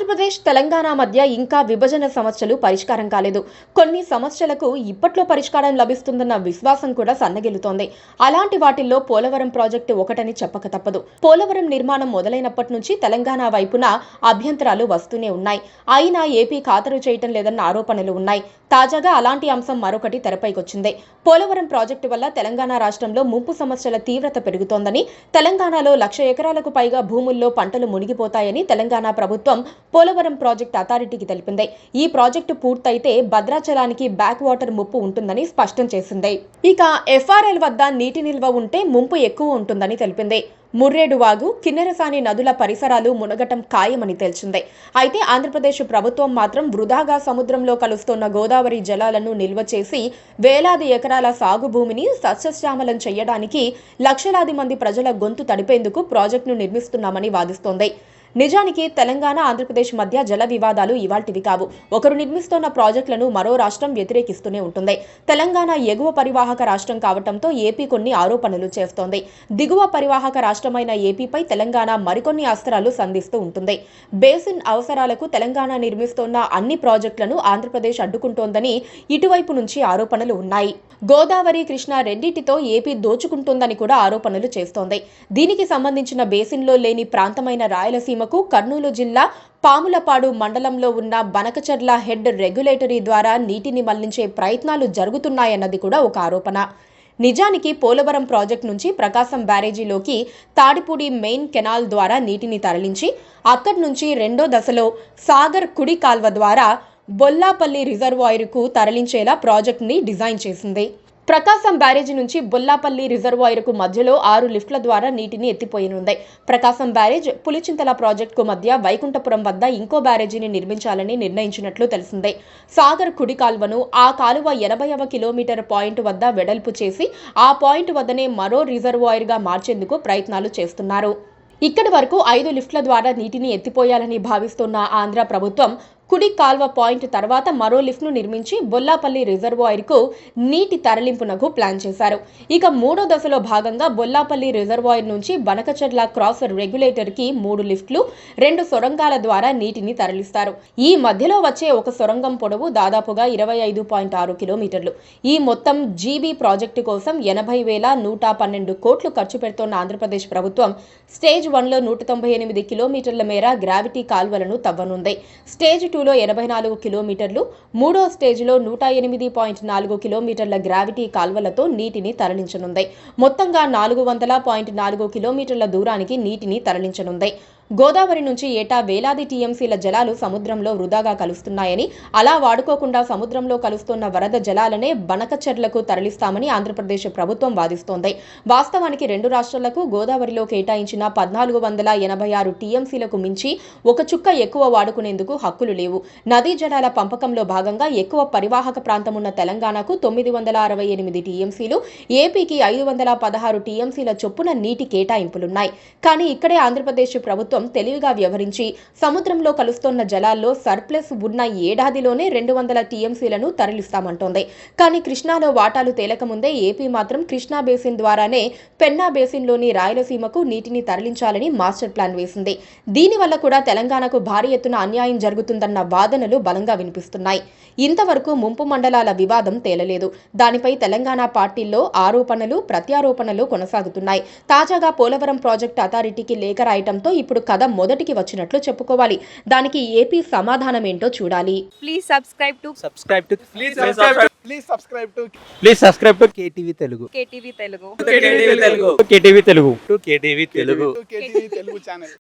ఆంధ్రప్రదేశ్ తెలంగాణ మధ్య ఇంకా విభజన సమస్యలు పరిష్కారం కాలేదు. కొన్ని సమస్యలకు ఇప్పట్లో పరిష్కారం లభిస్తుందన్న విశ్వాసం కూడా సన్నగిల్లుతోంది. అలాంటి వాటిల్లో పోలవరం ప్రాజెక్టు ఒకటని చెప్పక తప్పదు. పోలవరం నిర్మాణం మొదలైనప్పటి నుంచి తెలంగాణ వైపున అభ్యంతరాలు వస్తూనే ఉన్నాయి. అయినా ఏపీ ఖాతరు చేయటం లేదన్న ఆరోపణలు ఉన్నాయి. తాజాగా అలాంటి అంశం మరొకటి తెరపైకొచ్చింది. పోలవరం ప్రాజెక్టు వల్ల తెలంగాణ రాష్ట్రంలో ముంపు సమస్యల తీవ్రత పెరుగుతోందని, తెలంగాణలో 1,00,000 ఎకరాలకు పైగా భూముల్లో పంటలు మునిగిపోతాయని తెలంగాణ ప్రభుత్వం పోలవరం ప్రాజెక్టు అథారిటీకి తెలిపింది. ఈ ప్రాజెక్టు పూర్తయితే భద్రాచలానికి బ్యాక్ వాటర్ ముప్పు ఉంటుందని స్పష్టం చేసింది. ఇక ఎఫ్ఆర్ఎల్ వద్ద నీటి నిల్వ ఉంటే ముంపు ఎక్కువ ఉంటుందని తెలిపింది. ముర్రేడు వాగు, కిన్నెరసాని నదుల పరిసరాలు మునగటం ఖాయమని తేల్చింది. అయితే ఆంధ్రప్రదేశ్ ప్రభుత్వం మాత్రం వృధాగా సముద్రంలో కలుస్తున్న గోదావరి జలాలను నిల్వ చేసి వేలాది ఎకరాల సాగు భూమిని సస్యశ్యామలం చేయడానికి లక్షలాది మంది ప్రజల గొంతు తడిపేందుకు ప్రాజెక్టును నిర్మిస్తున్నామని వాదిస్తోంది. నిజానికి తెలంగాణ, ఆంధ్రప్రదేశ్ మధ్య జల వివాదాలు ఇవాల్టివి కావు. ఒకరు నిర్మిస్తున్న ప్రాజెక్టులను మరో రాష్ట్రం వ్యతిరేకిస్తూనే ఉంటుంది. తెలంగాణ ఎగువ పరివాహక రాష్ట్రం కావడంతో ఏపీ కొన్ని ఆరోపణలు చేస్తోంది. దిగువ పరివాహక రాష్ట్రమైన ఏపీపై తెలంగాణ మరికొన్ని అస్త్రాలు సంధిస్తూ ఉంటుంది. బేసిన్ అవసరాలకు తెలంగాణ నిర్మిస్తున్న అన్ని ప్రాజెక్టులను ఆంధ్రప్రదేశ్ అడ్డుకుంటోందని ఇటువైపు నుంచి ఆరోపణలు ఉన్నాయి. గోదావరి, కృష్ణా రెండింటితో ఏపీ దోచుకుంటోందని కూడా ఆరోపణలు చేస్తోంది. దీనికి సంబంధించిన బేసిన్లో లేని ప్రాంతమైన రాయలసీమ కర్నూలు జిల్లా పాములపాడు మండలంలో ఉన్న బనకచర్ల హెడ్ రెగ్యులేటరీ ద్వారా నీటిని మళ్లించే ప్రయత్నాలు జరుగుతున్నాయన్నది కూడా ఒక ఆరోపణ. నిజానికి పోలవరం ప్రాజెక్టు నుంచి ప్రకాశం బ్యారేజీలోకి తాడిపూడి మెయిన్ కెనాల్ ద్వారా నీటిని తరలించి అక్కడి నుంచి రెండో దశలో సాగర్ కుడి కాల్వ ద్వారా బొల్లాపల్లి రిజర్వాయర్కు తరలించేలా ప్రాజెక్టుని డిజైన్ చేసింది. ప్రకాశం బ్యారేజీ నుంచి బొల్లాపల్లి రిజర్వాయర్కు మధ్యలో 6 లిఫ్ట్ల ద్వారా నీటిని ఎత్తిపోయనుంది. ప్రకాశం బ్యారేజ్, పులిచింతల ప్రాజెక్టుకు మధ్య వైకుంఠపురం వద్ద ఇంకో బ్యారేజీని నిర్మించాలని నిర్ణయించినట్లు తెలిసిందే. సాగర్ కుడి కాల్వను ఆ కాలువ 80వ కిలోమీటర్ పాయింట్ వద్ద వెడల్పు చేసి ఆ పాయింట్ వద్దనే మరో రిజర్వాయర్గా మార్చేందుకు ప్రయత్నాలు చేస్తున్నారు. ఇక్కడి వరకు 5 లిఫ్ట్ల ద్వారా నీటిని ఎత్తిపోయాలని భావిస్తున్న ఆంధ్ర ప్రభుత్వం కుడి కాల్వ పాయింట్ తర్వాత మరో లిఫ్ట్ను నిర్మించి బొల్లాపల్లి రిజర్వాయర్కు నీటి తరలింపునకు ప్లాన్ చేశారు. ఇక మూడో దశలో భాగంగా బొల్లాపల్లి రిజర్వాయర్ నుంచి బనకచర్ల క్రాస్ రెగ్యులేటర్కి 3 లిఫ్ట్లు, 2 సొరంగాల ద్వారా నీటిని తరలిస్తారు. ఈ మధ్యలో వచ్చే ఒక సొరంగం పొడవు దాదాపుగా 25.6 కిలోమీటర్లు. ఈ మొత్తం జీబీ ప్రాజెక్టు కోసం 80,112 కోట్లు ఖర్చు పెడుతోన్న ఆంధ్రప్రదేశ్ ప్రభుత్వం స్టేజ్ 1లో 198 కిలోమీటర్ల మేర గ్రావిటీ కాల్వలను తవ్వనుంది. స్టేజ్ 2లో 84 కిలోమీటర్లు, మూడో స్టేజ్లో 108.4 కిలోమీటర్ల గ్రావిటీ కాల్వలతో నీటిని తరలించనుంది. మొత్తంగా 400.4 కిలోమీటర్ల దూరానికి నీటిని తరలించనుంది. గోదావరి నుంచి ఏటా వేలాది టీఎంసీల జలాలు సముద్రంలో వృధాగా కలుస్తున్నాయని, అలా వాడుకోకుండా సముద్రంలో కలుస్తున్న వరద జలాలనే బనకచెర్లకు తరలిస్తామని ఆంధ్రప్రదేశ్ ప్రభుత్వం వాదిస్తోంది. వాస్తవానికి రెండు రాష్ట్రాలకు గోదావరిలో కేటాయించిన 1,486 టీఎంసీలకు మించి ఒక చుక్క ఎక్కువ వాడుకునేందుకు హక్కులు లేవు. నదీ జలాల పంపకంలో భాగంగా ఎక్కువ పరివాహక ప్రాంతమున్న తెలంగాణకు 968 టీఎంసీలు, ఏపీకి 516 టీఎంసీల చొప్పున నీటి కేటాయింపులున్నాయి. కానీ ఇక్కడే ఆంధ్రప్రదేశ్ ప్రభుత్వం తెలివిగా వ్యవహరించి సముద్రంలో కలుస్తున్న జలాల్లో సర్ప్లస్ ఉన్న ఏడాదిలోనే 200 టీఎంసీలను తరలిస్తామంటోంది. కానీ కృష్ణాలో వాటాలు తేలకముందే ఏపీ మాత్రం కృష్ణా బేసిన్ ద్వారానే పెన్నా బేసిన్లోని రాయలసీమకు నీటిని తరలించాలని మాస్టర్ ప్లాన్ వేసింది. దీనివల్ల కూడా తెలంగాణకు భారీ ఎత్తున అన్యాయం జరుగుతుందన్న వాదనలు బలంగా వినిపిస్తున్నాయి. ఇంతవరకు ముంపు మండలాల వివాదం తేలలేదు. దానిపై తెలంగాణ పార్టీల్లో ఆరోపణలు, ప్రత్యారోపణలు కొనసాగుతున్నాయి. తాజాగా పోలవరం ప్రాజెక్టు అథారిటీకి లేఖ రాయటంతో ఇప్పుడు కథ మొదటికి వచ్చినట్లు చెప్పుకోవాలి. దానికి ఏపీ సమాధానం ఏంటో చూడాలి. Please subscribe to KTV Telugu. KTV Telugu. KTV Telugu channel.